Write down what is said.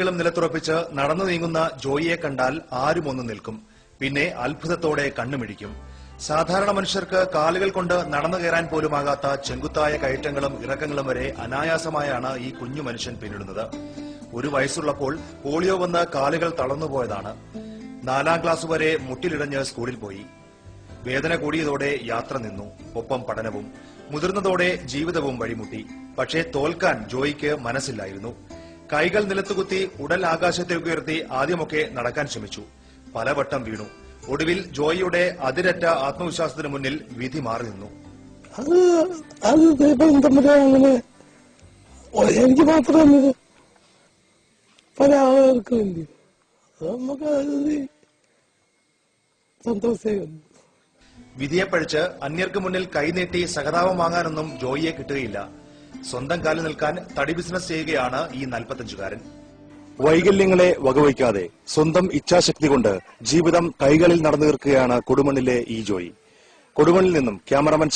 ും നിലത്തുറപ്പിച്ച് നടന്നു നീങ്ങുന്ന ജോയിയെ കണ്ടാൽ ആരും ഒന്നു നിൽക്കും. പിന്നെ അത്ഭുതത്തോടെ കണ്ണുമിഴിക്കും. സാധാരണ മനുഷ്യർക്ക് കാലുകൾ കൊണ്ട് നടന്നു കയറാൻ പോലുമാകാത്ത ചെങ്കുത്തായ കയറ്റങ്ങളും ഇറക്കങ്ങളും വരെ അനായാസമായാണ് ഈ കുഞ്ഞു മനുഷ്യൻ പിന്നിടുന്നത്. 1 വയസ്സുള്ളപ്പോൾ പോളിയോ വന്ന് കാലുകൾ തളർന്നുപോയതാണ്. 4ാം ക്ലാസ് വരെ മുട്ടിലിടഞ്ഞ് സ്കൂളിൽ പോയി. വേദന കൂടിയതോടെ യാത്ര നിന്നു, ഒപ്പം പഠനവും. മുതിർന്നതോടെ ജീവിതവും വഴിമുട്ടി. പക്ഷേ തോൽക്കാൻ ജോയിക്ക് മനസ്സില്ലായിരുന്നു. കൈകൾ നിലത്തുകുത്തി ഉടൽ ആകാശത്തേക്ക് ഉയർത്തി ആദ്യമൊക്കെ നടക്കാൻ ശ്രമിച്ചു. പലവട്ടം വീണു. ഒടുവിൽ ജോയിയുടെ അതിരറ്റ ആത്മവിശ്വാസത്തിന് മുന്നിൽ വിധി മാറി നിന്നു. എനിക്ക് മാത്രമല്ല, പല ആളുകൾക്ക് വേണ്ടി നമുക്ക് സന്തോഷം. വിധിയെ പഴിച്ച് അന്യർക്ക് മുന്നിൽ കൈനീട്ടി സഹതാപം വാങ്ങാനൊന്നും ജോയിയെ കിട്ടുകയില്ല. സ്വന്തം കാലിൽ നിൽക്കാൻ തടി ബിസിനസ് ചെയ്യുകയാണ് ഈ 45-കാരൻ. വൈകല്യങ്ങളെ വകവയ്ക്കാതെ സ്വന്തം ഇച്ഛാശക്തി കൊണ്ട് ജീവിതം കൈകളിൽ നടന്നു തീർക്കുകയാണ് കൊടുമണ്ണിലെ ഈ ജോയി. കൊടുമണ്ണിൽ നിന്നും ക്യാമറമാൻ